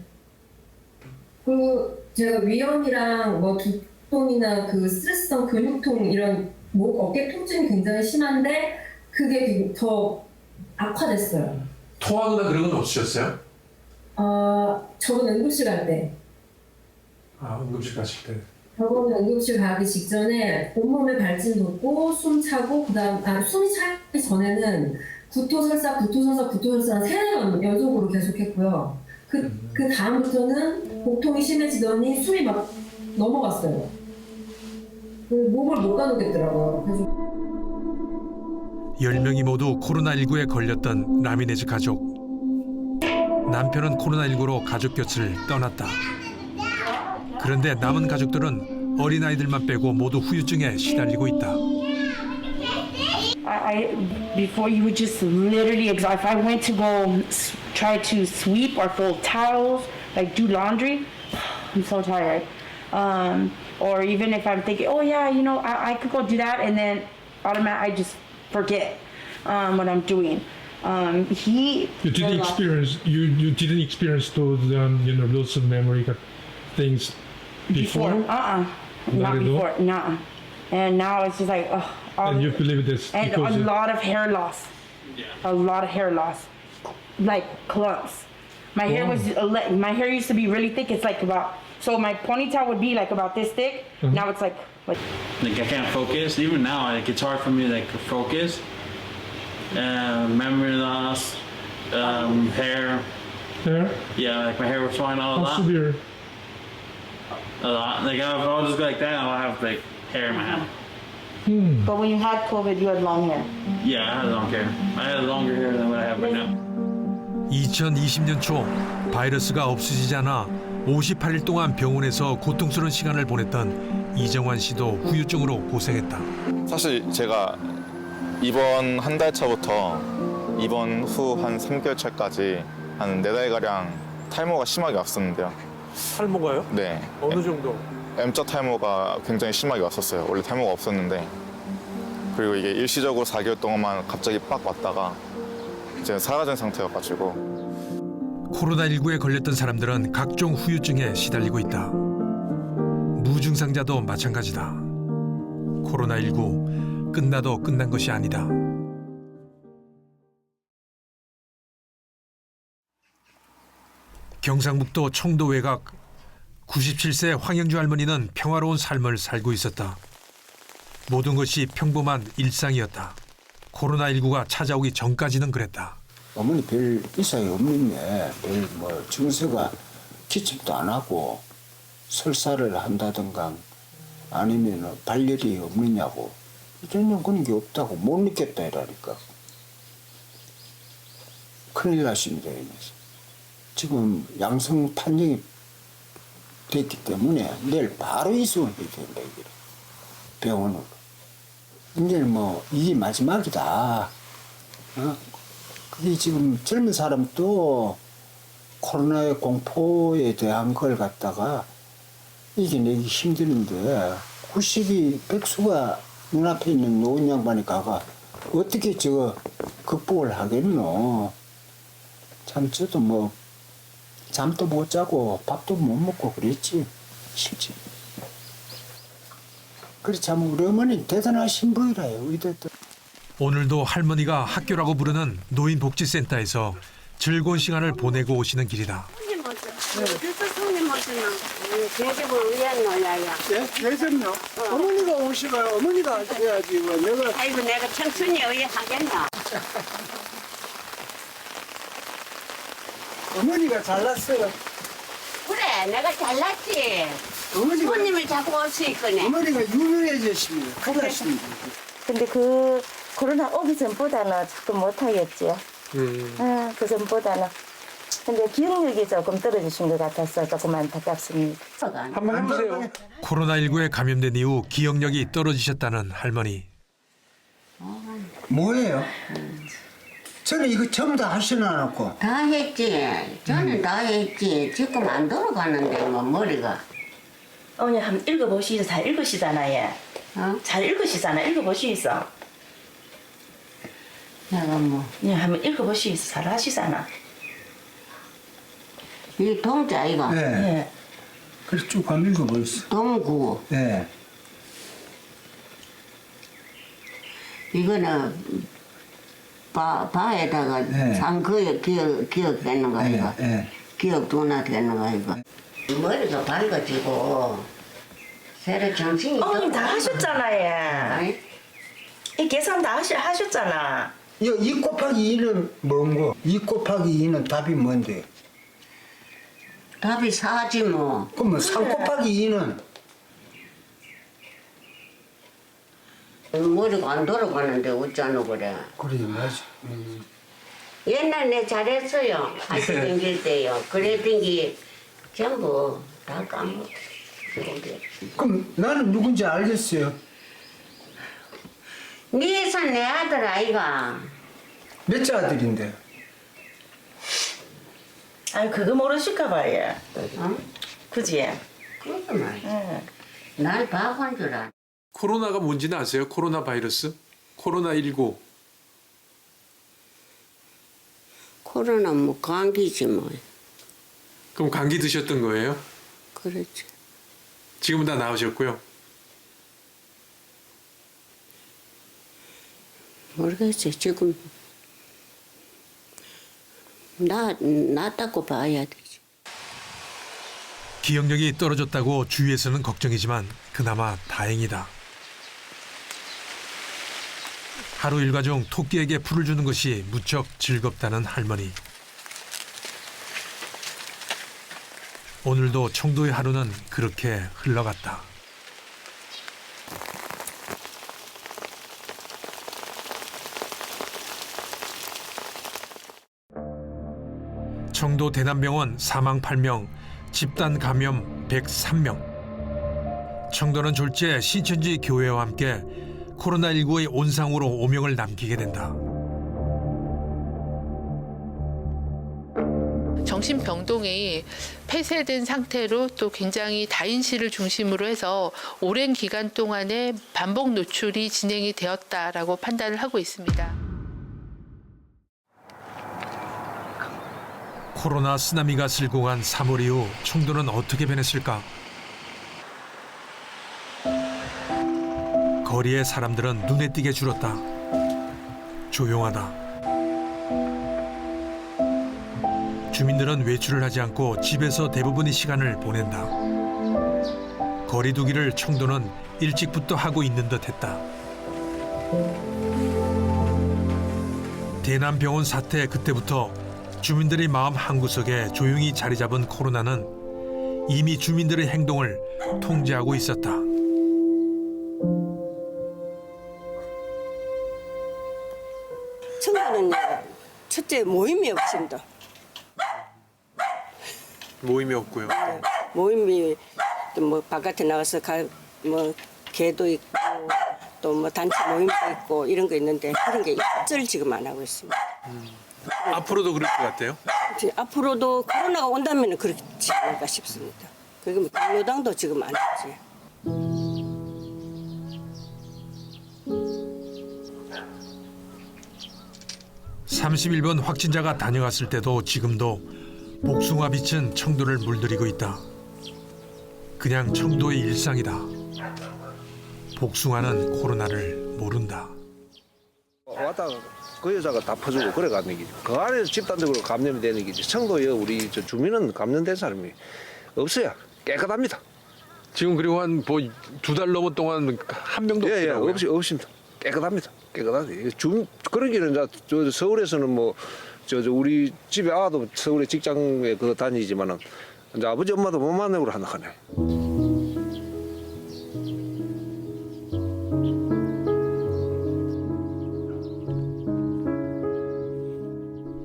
[SPEAKER 21] 그리고 제가 위염이랑 뭐 두통이나 그 스트레스성 근육통 이런 목 어깨 통증이 굉장히 심한데 그게 더 악화됐어요.
[SPEAKER 1] 토하거나 그런 건 없으셨어요?
[SPEAKER 21] 저는 응급실 갈 때.
[SPEAKER 1] 아, 응급실 가실 때.
[SPEAKER 21] 저거는 응급실 가기 직전에 온몸에 발진 돋고 숨 차고 숨이 차기 전에는 구토설사 한 3-4번 연속으로 계속했고요. 그 다음부터는 복통이 심해지더니 숨이 막 넘어갔어요. 목을 못 가누겠더라고요. 그래서
[SPEAKER 1] 10명이 모두 코로나19에 걸렸던 라미네즈 가족. 남편은 코로나19로 가족 곁을 떠났다. 그런데 남은 가족들은 어린아이들만 빼고 모두 후유증에 시달리고 있다.
[SPEAKER 6] Before you would just literally, if I went to go try to sweep or fold towels, like do laundry, I'm so tired. Or even if I'm thinking, oh yeah, you know, I could go do that, and then automatically I just forget what I'm doing.
[SPEAKER 7] You didn't experience you didn't experience those loss of memory things before?
[SPEAKER 6] Not before. Nah. And now it's just like
[SPEAKER 7] and you believe this
[SPEAKER 6] and
[SPEAKER 7] because
[SPEAKER 6] a lot of hair loss. A lot of hair loss, like clumps. My hair my hair used to be really thick. It's like so my ponytail would be like about this thick. Now it's like
[SPEAKER 9] I can't focus. Even now, it's hard for me to focus. Memory loss, hair.
[SPEAKER 7] Hair?
[SPEAKER 9] Yeah, my hair was falling out a lot.
[SPEAKER 7] How severe?
[SPEAKER 9] A lot. I'll just go like that. I'll have hair in my head.
[SPEAKER 6] But when you had COVID, you had long hair.
[SPEAKER 9] Yeah, I had long hair. I had longer hair than what I have right now.
[SPEAKER 1] 2020년 초 바이러스가 없어지지 않아 58일 동안 병원에서 고통스러운 시간을 보냈던 이정환 씨도 후유증으로 고생했다.
[SPEAKER 17] 사실 제가 이번 한 달 차부터 입원 후 한 3개월 차까지 한 4달가량 탈모가 심하게 왔었는데요.
[SPEAKER 1] 탈모가요?
[SPEAKER 17] 네.
[SPEAKER 1] 어느 정도?
[SPEAKER 17] M자 탈모가 굉장히 심하게 왔었어요. 원래 탈모가 없었는데. 그리고 이게 일시적으로 4개월 동안만 갑자기 빡 왔다가 이제 사라진 상태여가지고.
[SPEAKER 1] 코로나19에 걸렸던 사람들은 각종 후유증에 시달리고 있다. 무증상자도 마찬가지다. 코로나19 끝나도 끝난 것이 아니다. 경상북도 청도 외곽 97세 황영주 할머니는 평화로운 삶을 살고 있었다. 모든 것이 평범한 일상이었다. 코로나19가 찾아오기 전까지는 그랬다.
[SPEAKER 10] 어머니 별 이상이 없는데 별 뭐 증세가 기침도 안 하고 설사를 한다든가 아니면 발열이 없느냐고 전혀 그런 게 없다고 못 느꼈다 이라니까. 큰일 나십니다. 지금 양성 판정이 됐기 때문에 내일 바로 이송을 해야 된다 이게 병원으로. 이제는 뭐 이게 마지막이다. 그게 지금 젊은 사람도 코로나의 공포에 대한 걸 갖다가 이겨내기 힘드는데 90이 백수가 눈앞에 있는 노인 양반이 가가 어떻게 저거 극복을 하겠노. 참 저도 뭐 잠도 못 자고 밥도 못 먹고 그랬지 실제. 그래 참 우리 어머니 대단하신 분이라요. 의대도.
[SPEAKER 1] 오늘도 할머니가 학교라고 부르는 노인복지센터에서 즐거운 시간을 보내고 오시는 길이다.
[SPEAKER 11] 예? 계셨나? 어머니가 오시가 어머니가 해야지 뭐 내가.
[SPEAKER 26] 아이고 내가 청춘이 의해 하겠나.
[SPEAKER 11] 어머니가 잘났어요.
[SPEAKER 26] 그래 내가 잘났지.
[SPEAKER 11] 어머니가
[SPEAKER 26] 손님을 자꾸 올 수 있거네.
[SPEAKER 11] 어머니가 유명해졌습니다. 큰일 났습니다.
[SPEAKER 22] 근데 그 코로나 오기 전보다는 자꾸 못하겠지요. 그 전보다는. 근데 기억력이 조금 떨어지신 것 같아서 조금 안타깝습니다.
[SPEAKER 1] 한번 해보세요. 코로나19에 감염된 이후 기억력이 떨어지셨다는 할머니.
[SPEAKER 11] 뭐예요?
[SPEAKER 10] 저는 이거 전부 다 하시나 않고.
[SPEAKER 26] 다 했지. 저는 다 했지. 지금 안 돌아가는데 뭐 머리가.
[SPEAKER 23] 어머니 한번 읽어보시죠. 잘 읽으시잖아 얘. 잘 읽으시잖아. 읽어보시죠.
[SPEAKER 26] 내가 뭐.
[SPEAKER 23] 예, 한번 읽어보시죠. 잘 하시잖아.
[SPEAKER 26] 이 동자 이거.
[SPEAKER 10] 네.
[SPEAKER 23] 예.
[SPEAKER 10] 그래 쭉 한번 읽어보세요.
[SPEAKER 26] 동구.
[SPEAKER 10] 네.
[SPEAKER 26] 이거는 바에다가
[SPEAKER 10] 네.
[SPEAKER 26] 상거에 기억되는 거 이거. 기억 도나 되는 거 이거. 머리가 밝아지고 새로 정신이.
[SPEAKER 23] 어머님 다 하셨잖아 얘. 이 계산 다 하셨잖아.
[SPEAKER 10] 2 곱하기 2는 뭔고? 2 곱하기 2는 답이 뭔데?
[SPEAKER 26] 답이 4지 뭐.
[SPEAKER 10] 그러면 3 곱하기 2는?
[SPEAKER 26] 머리가 안 돌아가는데 어쩌노 그래.
[SPEAKER 10] 그래 맞아.
[SPEAKER 26] 옛날 내 잘했어요. 아직 댕길 때요. 그랬던 게 전부 다 까먹고.
[SPEAKER 10] 그럼 나는 누군지 알겠어요.
[SPEAKER 26] 네 son 내 아들 아이가.
[SPEAKER 10] 몇째 아들인데?
[SPEAKER 23] 아니 그거 모르실까봐 얘. 그지?
[SPEAKER 26] 그러게 말이야. 날 바본 줄 알아.
[SPEAKER 1] 코로나가 뭔지는 아세요? 코로나 바이러스? 코로나19.
[SPEAKER 26] 코로나 뭐 감기지 뭐.
[SPEAKER 1] 그럼 감기 드셨던 거예요?
[SPEAKER 26] 그렇지.
[SPEAKER 1] 지금은 다 나으셨고요.
[SPEAKER 26] 모르겠어요. 지금 낫다고 봐야 되지.
[SPEAKER 1] 기억력이 떨어졌다고 주위에서는 걱정이지만 그나마 다행이다. 하루 일과 중 토끼에게 풀을 주는 것이 무척 즐겁다는 할머니. 오늘도 청도의 하루는 그렇게 흘러갔다. 청도 대남병원 사망 8명, 집단 감염 103명. 청도는 졸지에 신천지 교회와 함께 코로나19의 온상으로 오명을 남기게 된다.
[SPEAKER 8] 정신병동이 폐쇄된 상태로 또 굉장히 다인실을 중심으로 해서 오랜 기간 동안에 반복 노출이 진행이 되었다라고 판단을 하고 있습니다.
[SPEAKER 1] 코로나 쓰나미가 쓸고 간 3월 이후 청도는 어떻게 변했을까? 거리의 사람들은 눈에 띄게 줄었다. 조용하다. 주민들은 외출을 하지 않고 집에서 대부분의 시간을 보낸다. 거리두기를 청도는 일찍부터 하고 있는 듯했다. 대남병원 사태 그때부터 주민들의 마음 한구석에 조용히 자리 잡은 코로나는 이미 주민들의 행동을 통제하고 있었다.
[SPEAKER 12] 청도는요, 첫째 모임이 없습니다.
[SPEAKER 1] 모임이 없고요.
[SPEAKER 12] 모임이 뭐 바깥에 나가서 뭐 개도 있고 또 뭐 단체 모임도 있고 이런 거 있는데 그런 게 일절 지금 안 하고 있습니다.
[SPEAKER 1] 앞으로도 그럴 것 같아요?
[SPEAKER 12] 앞으로도 코로나가 온다면 그렇지 않을까 싶습니다. 그리고 뭐 경로당도 지금 안 하지.
[SPEAKER 1] 31번 확진자가 다녀갔을 때도 지금도 복숭아 빛은 청도를 물들이고 있다. 그냥 청도의 일상이다. 복숭아는 코로나를 모른다.
[SPEAKER 13] 왔다 그 여자가 다 퍼주고 그래 가는 얘기죠. 그 안에서 집단적으로 감염이 되는 얘기지. 청도에 우리 저 주민은 감염된 사람이 없어요. 깨끗합니다.
[SPEAKER 1] 지금 그리고 한 뭐 2달 넘은 동안 한 명도 없더라고요.
[SPEAKER 13] 없습니다. 깨끗합니다. 깨끗하지. 그런 길은 저 서울에서는 뭐 저 우리 집에 아도 서울에 직장에 그 다니지만은 이제 아버지 엄마도 못 만나고 한다 하네.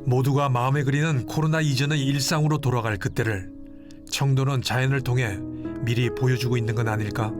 [SPEAKER 1] 모두가 마음에 그리는 코로나 이전의 일상으로 돌아갈 그때를 청도는 자연을 통해 미리 보여주고 있는 건 아닐까?